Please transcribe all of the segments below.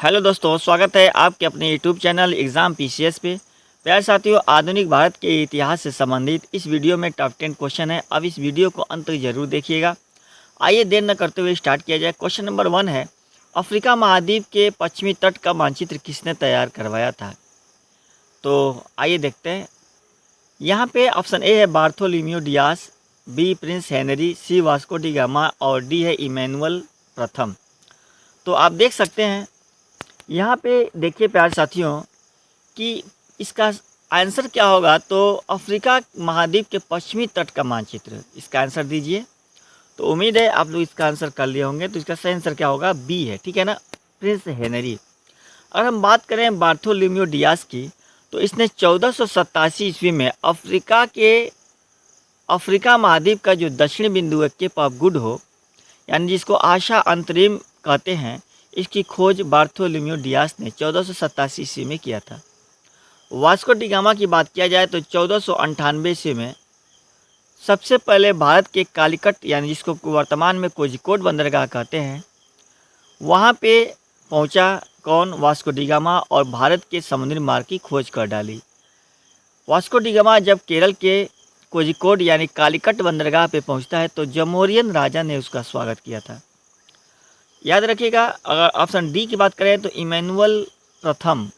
Hello दोस्तों, स्वागत है आपके अपने यूट्यूब चैनल एग्ज़ाम पीसीएस पे। प्यारे साथियों, आधुनिक भारत के इतिहास से संबंधित इस वीडियो में टॉप 10 क्वेश्चन है। अब इस वीडियो को अंत तक जरूर देखिएगा। आइए देर न करते हुए स्टार्ट किया जाए। क्वेश्चन नंबर 1 है, अफ्रीका महाद्वीप के पश्चिमी तट का मानचित्र किसने तैयार करवाया था? तो आइए देखते हैं। यहाँ पे ऑप्शन ए है Bartholomew Dias, B Prince Henry, C Vasco da Gama और डी है इमैनुअल प्रथम। तो आप देख सकते हैं यहाँ पे, देखिए प्यारे साथियों कि इसका आंसर क्या होगा। तो अफ्रीका महाद्वीप के पश्चिमी तट का मानचित्र, इसका आंसर दीजिए। तो उम्मीद है आप लोग इसका आंसर कर लिए होंगे। तो इसका सही आंसर क्या होगा? बी है, ठीक है ना, प्रिंस हेनरी। अगर हम बात करें बार्थोलोम्यू डियास की, तो इसने 1487 ईस्वी में अफ्रीका महाद्वीप का जो दक्षिणी बिंदु है, केप ऑफ गुड होप, यानी जिसको आशा अंतरिम कहते हैं, इसकी खोज बार्थोलोम्यू डियास ने 1487 ईस्वी में किया था। वास्को डी गामा की बात किया जाए तो 1498 ईस्वी में सबसे पहले भारत के कालीकट, यानी जिसको वर्तमान में कोझिकोड बंदरगाह कहते हैं, वहाँ पे पहुँचा कौन? वास्को डी गामा, और भारत के समुद्री मार्ग की खोज कर डाली। वास्को डी गामा जब केरल के कोझिकोड यानी कालीकट बंदरगाह पे पहुँचता है तो जमोरियन राजा ने उसका स्वागत किया था। याद रखिएगा। अगर ऑप्शन डी की बात करें तो इमैनुअल प्रथम,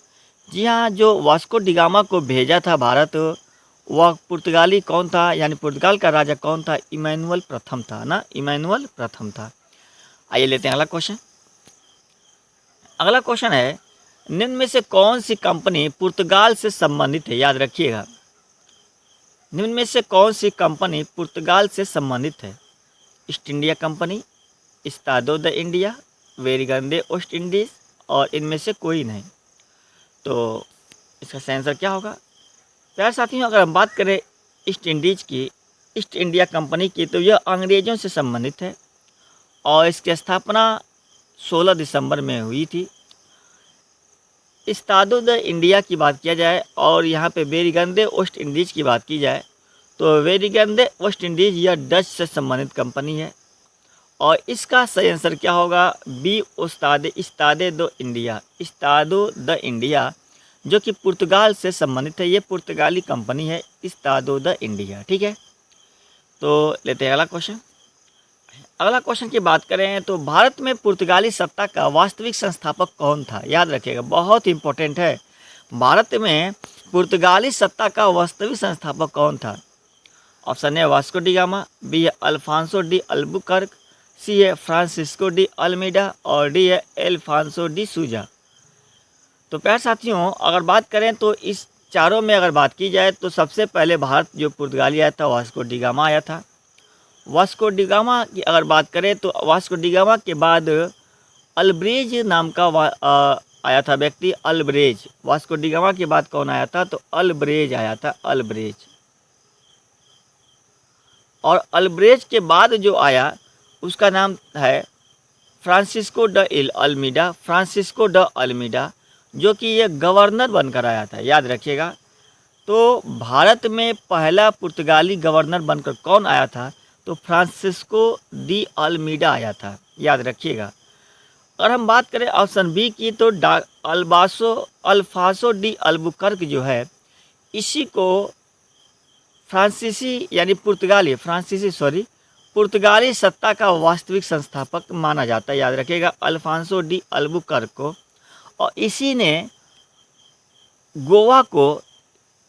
जी हाँ, जो वास्को डी गामा को भेजा था भारत, वह पुर्तगाली कौन था, यानी पुर्तगाल का राजा कौन था? इमैनुअल प्रथम था ना, इमैनुअल प्रथम था। आइए लेते हैं अगला क्वेश्चन। अगला क्वेश्चन है, निम्न में से कौन सी कंपनी पुर्तगाल से संबंधित है? याद रखिएगा, निम्न में से कौन सी कंपनी पुर्तगाल से संबंधित है? East India Company, Estado da India, Vereenigde Oost Indies, और इनमें से कोई नहीं। तो इसका सही आंसर क्या होगा? प्यारे साथियों, अगर हम बात करें ईस्ट इंडीज की, ईस्ट इंडिया कंपनी की, तो यह अंग्रेज़ों से संबंधित है और इसकी स्थापना 16 दिसंबर में हुई थी। इस्तादो द इंडिया की बात किया जाए और यहाँ पे वेरीगंदे ओस्ट इंडीज़ की बात की जाए तो वेरीगंदे ओस्ट इंडीज़ यह डच से संबंधित कंपनी है और इसका सही आंसर क्या होगा? बी, इस्तादे दो इंडिया, इस्तादो द इंडिया, जो कि पुर्तगाल से संबंधित है। ये पुर्तगाली कंपनी है, इस्तादो द इंडिया, ठीक है। तो लेते हैं अगला क्वेश्चन। अगला क्वेश्चन की बात करें तो भारत में पुर्तगाली सत्ता का वास्तविक संस्थापक कौन था? याद रखिएगा, बहुत इंपॉर्टेंट है। भारत में पुर्तगाली सत्ता का वास्तविक संस्थापक कौन था? Option A Vasco da Gama, B है अल्फांसो डी अल्बुकर्क, सी है फ्रांसिस्को डी अल्मीडा और डी है एल्फांसो डी सूजा। तो प्यारे साथियों, अगर बात करें तो इस चारों में अगर बात की जाए तो सबसे पहले भारत जो पुर्तगाली आया था, वास्को डी गामा आया था। वास्को डी गामा की अगर बात करें तो वास्को डी गामा के बाद अल्ब्रेज नाम का आया था व्यक्ति, अल्ब्रेज। वास्को डी गामा के बाद कौन आया था? तो अल्ब्रेज आया था, अल्ब्रेज। और अल्ब्रेज के बाद जो आया उसका नाम है फ्रांसिस्को ड अल्मीडा, फ्रांसिस्को ड अल्मीडा, जो कि ये गवर्नर बनकर आया था। याद रखिएगा। तो भारत में पहला पुर्तगाली गवर्नर बनकर कौन आया था? तो फ्रांसिस्को डी अल्मीडा आया था। याद रखिएगा। अगर हम बात करें ऑप्शन बी की तो अल्फासो डी अल्बुकर्क जो है, इसी को पुर्तगाली सत्ता का वास्तविक संस्थापक माना जाता है। याद रखिएगा, अल्फांसो डी अल्बुकर्क को। और इसी ने गोवा को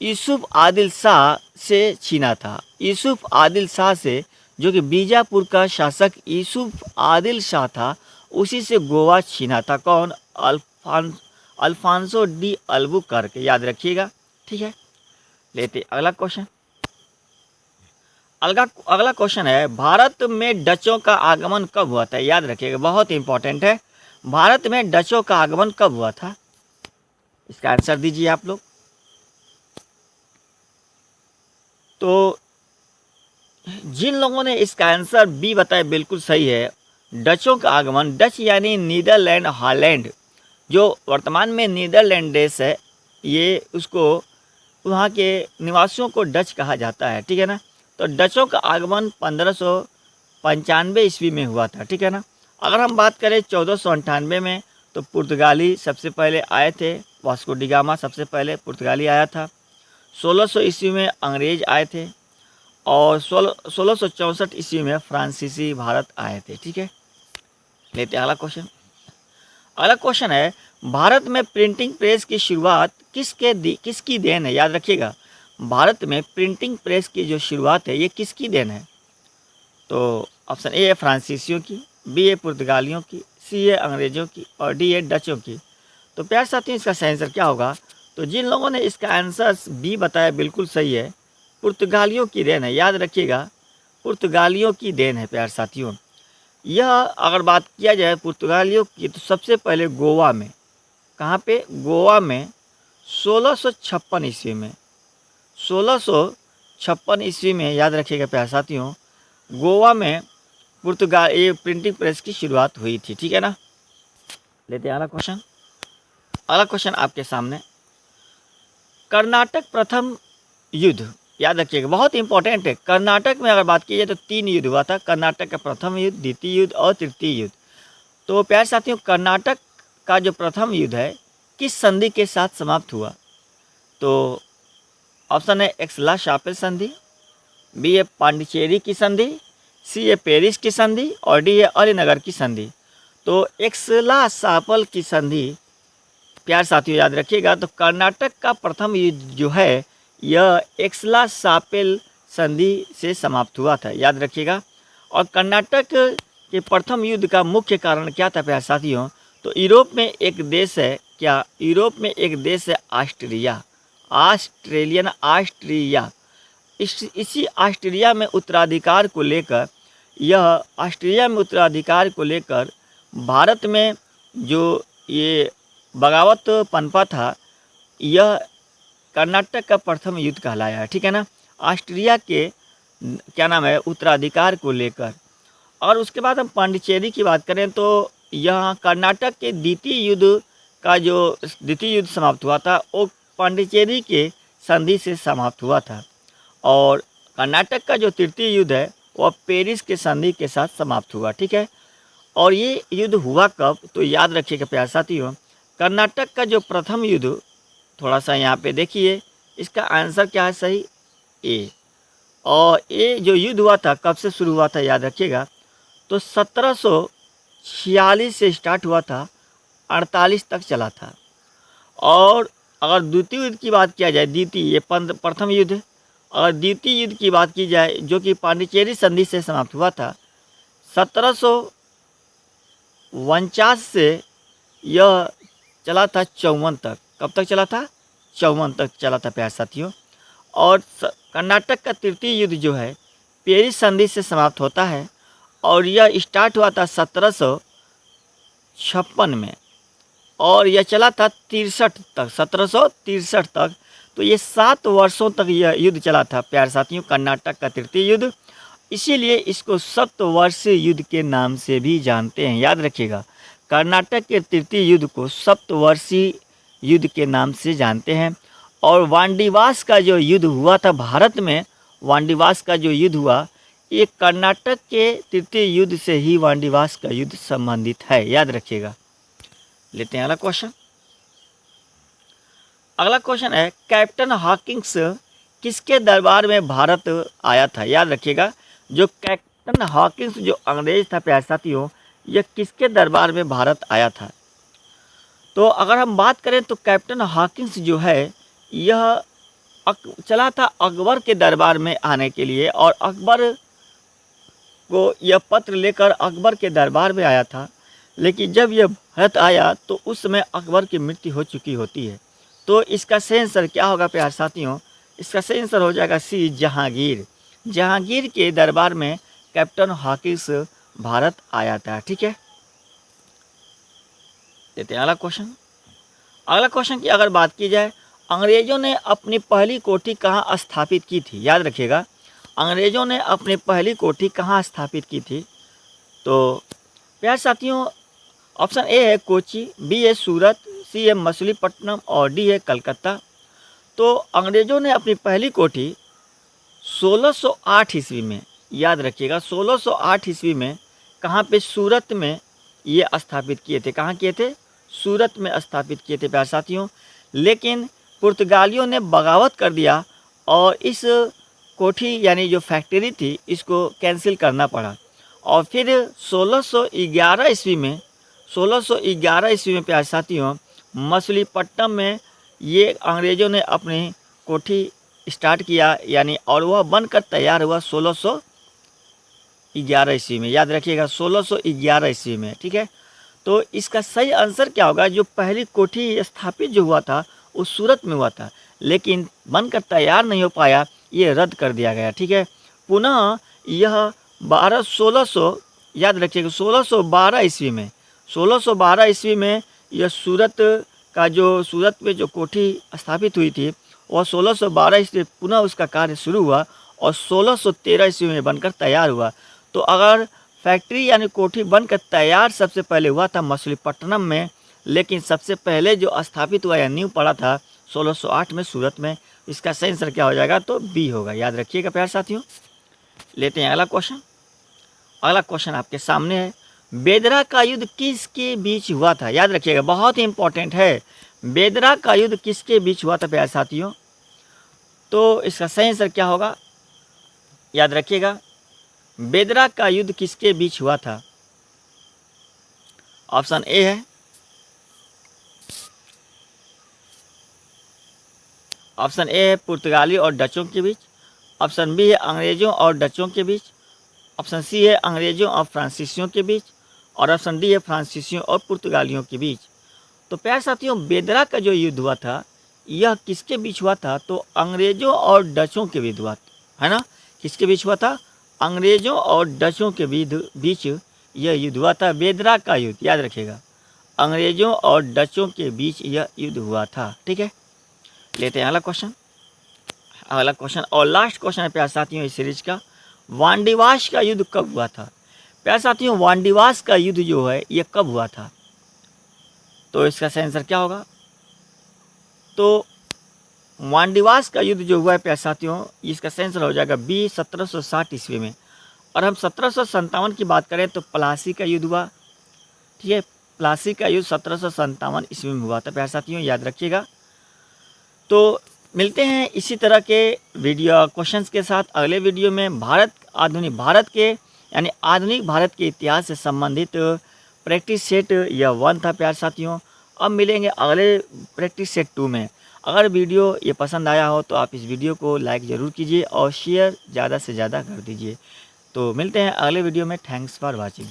यूसुफ आदिल शाह से छीना था। यूसुफ आदिल शाह से, जो कि बीजापुर का शासक यूसुफ आदिल शाह था, उसी से गोवा छीना था। कौन? Alfonso de Albuquerque. याद रखिएगा, ठीक है। लेते अगला क्वेश्चन। अगला क्वेश्चन है, भारत में डचों का आगमन कब हुआ था? याद रखिएगा, बहुत इंपॉर्टेंट है। भारत में डचों का आगमन कब हुआ था? इसका आंसर दीजिए आप लोग। तो जिन लोगों ने इसका आंसर बी बताया बिल्कुल सही है। डचों का आगमन, डच यानी नीदरलैंड, हॉलैंड, जो वर्तमान में नीदरलैंड देश है, ये उसको वहाँ के निवासियों को डच कहा जाता है, ठीक है ना। तो डचों का आगमन 1595 ईस्वी में हुआ था, ठीक है ना। अगर हम बात करें 1498 में, तो पुर्तगाली सबसे पहले आए थे, वास्को डी गामा सबसे पहले पुर्तगाली आया था। 1600 ईस्वी में अंग्रेज आए थे और 1664 ईस्वी में फ्रांसीसी भारत आए थे। ठीक है, लेते हैं अगला क्वेश्चन। अगला क्वेश्चन है, भारत में प्रिंटिंग प्रेस की शुरुआत किसकी देन है? याद रखिएगा, भारत में प्रिंटिंग प्रेस की जो शुरुआत है ये किसकी देन है? तो ऑप्शन ए है फ्रांसीसियों की, बी है पुर्तगालियों की, सी है अंग्रेजों की और डी है डचों की। तो प्यार साथियों, इसका सही आंसर क्या होगा? तो जिन लोगों ने इसका आंसर बी बताया बिल्कुल सही है, पुर्तगालियों की देन है। याद रखिएगा, पुर्तगालियों की देन है प्यार साथियों। यह अगर बात किया जाए पुर्तगालियों की, तो सबसे पहले गोवा में, कहाँ पे? गोवा में 1656 ईस्वी में, 1656 ईस्वी में, याद रखिएगा प्यार साथियों, गोवा में पुर्तगाल ये प्रिंटिंग प्रेस की शुरुआत हुई थी। ठीक है ना, लेते हैं अगला क्वेश्चन। अगला क्वेश्चन आपके सामने, कर्नाटक प्रथम युद्ध, याद रखिएगा बहुत इंपॉर्टेंट है। कर्नाटक में अगर बात की जाए तो 3 युद्ध हुआ था, कर्नाटक का प्रथम युद्ध, द्वितीय युद्ध और तृतीय युद्ध। तो प्यार साथियों, कर्नाटक का जो प्रथम युद्ध है किस संधि के साथ समाप्त हुआ? तो ऑप्शन है एक्सला शापेल संधि, बी है पांडिचेरी की संधि, सी है पेरिस की संधि और डी है अलीनगर की संधि। तो एक्सला शापेल की संधि प्यार साथियों याद रखिएगा, तो कर्नाटक का प्रथम युद्ध जो है यह एक्सला शापेल संधि से समाप्त हुआ था, याद रखिएगा। और कर्नाटक के प्रथम युद्ध का मुख्य कारण क्या था प्यार साथियों? तो यूरोप में एक देश है, क्या? यूरोप में एक देश है ऑस्ट्रिया, ऑस्ट्रिया। इसी ऑस्ट्रिया में उत्तराधिकार को लेकर, यह ऑस्ट्रिया में उत्तराधिकार को लेकर भारत में जो ये बगावत पनपा था, यह कर्नाटक का प्रथम युद्ध कहलाया है। ठीक है ना, ऑस्ट्रिया के क्या नाम है उत्तराधिकार को लेकर। और उसके बाद हम पांडिचेरी की बात करें तो यहाँ कर्नाटक के द्वितीय युद्ध का जो द्वितीय युद्ध समाप्त हुआ था वो पांडिचेरी के संधि से समाप्त हुआ था। और कर्नाटक का जो तृतीय युद्ध है वह पेरिस के संधि के साथ समाप्त हुआ। ठीक है, और ये युद्ध हुआ कब? तो याद रखिएगा प्यार साथियों, कर्नाटक का जो प्रथम युद्ध, थोड़ा सा यहाँ पे देखिए, इसका आंसर क्या है सही? ए। और ये जो युद्ध हुआ था कब से शुरू हुआ था? याद रखिएगा, तो 1746 से स्टार्ट हुआ था, 48 तक चला था। और अगर द्वितीय युद्ध की बात किया जाए, द्वितीय ये प्रथम युद्ध है, और द्वितीय युद्ध की बात की जाए जो कि पांडिचेरी संधि से समाप्त हुआ था 1749 से, यह चला था 54 तक। कब तक चला था? 54 तक चला था प्यार साथियों। और कर्नाटक का तृतीय युद्ध जो है पेरिस संधि से समाप्त होता है और यह स्टार्ट हुआ था 1756 में और यह चला था 63 तक, 1763 तक। तो ये 7 वर्षों तक यह युद्ध चला था प्यार साथियों, कर्नाटक का तृतीय युद्ध। इसीलिए इसको सप्तवर्षीय युद्ध के नाम से भी जानते हैं। याद रखिएगा, कर्नाटक के तृतीय युद्ध को सप्तवर्षीय युद्ध के नाम से जानते हैं। और वांडीवास का जो युद्ध हुआ था भारत में, वांडीवास का जो युद्ध हुआ ये कर्नाटक के तृतीय युद्ध से ही वांडीवास का युद्ध संबंधित है। याद रखिएगा। लेते हैं अगला क्वेश्चन। अगला क्वेश्चन है, कैप्टन हॉकिंस किसके दरबार में भारत आया था? याद रखिएगा, जो कैप्टन हॉकिंस जो अंग्रेज था प्यारे साथियों, यह किसके दरबार में भारत आया था? तो अगर हम बात करें तो कैप्टन हॉकिंस जो है यह चला था अकबर के दरबार में आने के लिए और अकबर को यह पत्र लेकर अकबर के दरबार में आया था। लेकिन जब यह भारत आया तो उस समय अकबर की मृत्यु हो चुकी होती है। तो इसका सही आंसर क्या होगा प्यारे साथियों? इसका सही आंसर हो जाएगा सी, जहांगीर। जहांगीर के दरबार में कैप्टन हॉकिंस भारत आया था। ठीक है, लेते हैं अगला क्वेश्चन। अगला क्वेश्चन की अगर बात की जाए, अंग्रेजों ने अपनी पहली कोठी कहाँ स्थापित की थी? याद रखिएगा, अंग्रेजों ने अपनी पहली कोठी कहाँ स्थापित की थी? तो प्यारे साथियों, ऑप्शन ए है कोची, बी है सूरत, सी है मछलीपट्टनम और डी है कलकत्ता। तो अंग्रेजों ने अपनी पहली कोठी 1608 ईस्वी में, याद रखिएगा 1608 ईस्वी में कहाँ पे? सूरत में ये स्थापित किए थे। कहाँ किए थे? सूरत में स्थापित किए थे प्यारे साथियों, लेकिन पुर्तगालियों ने बगावत कर दिया और इस कोठी यानी जो फैक्ट्री थी इसको कैंसिल करना पड़ा। और फिर 1611 ईस्वी में 1611 ईस्वी में प्यारे साथियों मछलीपट्टनम में ये अंग्रेज़ों ने अपनी कोठी स्टार्ट किया यानी, और वह बनकर तैयार हुआ 1611 ईस्वी में। याद रखिएगा 1611 ईस्वी में, ठीक है। तो इसका सही आंसर क्या होगा? जो पहली कोठी स्थापित जो हुआ था वो सूरत में हुआ था, लेकिन बनकर तैयार नहीं हो पाया, ये रद्द कर दिया गया, ठीक है। पुनः यह 1600 याद रखिएगा 1612 ईस्वी में 1612 ईस्वी में यह सूरत में जो कोठी स्थापित हुई थी वह 1612 ईस्वी पुनः उसका कार्य शुरू हुआ और 1613 ईस्वी में बनकर तैयार हुआ। तो अगर फैक्ट्री यानी कोठी बनकर तैयार सबसे पहले हुआ था मछलीपट्टनम में, लेकिन सबसे पहले जो स्थापित हुआ या नींव पड़ा था 1608 में सूरत में। इसका सही आंसर क्या हो जाएगा? तो बी होगा। याद रखिएगा प्यारे साथियों। लेते हैं अगला क्वेश्चन। अगला क्वेश्चन आपके सामने है, बेदरा का युद्ध किसके बीच हुआ था? याद रखिएगा, बहुत ही इंपॉर्टेंट है। बेदरा का युद्ध किसके बीच हुआ था प्यारे साथियों? तो इसका सही आंसर क्या होगा? याद रखिएगा, बेदरा का युद्ध किसके बीच हुआ था? ऑप्शन ए है, ऑप्शन ए है पुर्तगाली और डचों के बीच, ऑप्शन बी है अंग्रेज़ों और डचों के बीच, ऑप्शन सी है अंग्रेज़ों और फ्रांसीसियों के बीच, और ऑप्शन डी है फ्रांसीसियों और पुर्तगालियों के बीच। तो प्यारे साथियों बेदरा का जो युद्ध हुआ था यह किसके बीच हुआ था? तो अंग्रेज़ों और डचों के बीच हुआ, है ना। किसके बीच हुआ था? अंग्रेज़ों और डचों के बीच यह युद्ध हुआ था, बेदरा का युद्ध। याद रखिएगा, अंग्रेज़ों और डचों के बीच यह युद्ध हुआ था, ठीक है। लेते हैं अगला क्वेश्चन। अगला क्वेश्चन और लास्ट क्वेश्चन है प्यारे साथियों इस सीरीज का, वांडीवास का युद्ध कब हुआ था? प्यारे साथियों वांडीवास का युद्ध जो है ये कब हुआ था? तो इसका सही आंसर क्या होगा? तो वांडीवास का युद्ध जो हुआ है प्यारे साथियों इसका सही आंसर हो जाएगा बी 1760 ईस्वी में। और हम 1757 की बात करें तो प्लासी का युद्ध हुआ, ठीक है। प्लासी का युद्ध 1757 ईस्वी में हुआ था प्यारे साथियों, याद रखिएगा। तो मिलते हैं इसी तरह के वीडियो क्वेश्चंस के साथ अगले वीडियो में। आधुनिक भारत के इतिहास से संबंधित प्रैक्टिस सेट यह 1 था प्यारे साथियों। अब मिलेंगे अगले प्रैक्टिस सेट 2 में। अगर वीडियो ये पसंद आया हो तो आप इस वीडियो को लाइक ज़रूर कीजिए और शेयर ज़्यादा से ज़्यादा कर दीजिए। तो मिलते हैं अगले वीडियो में। Thanks for watching.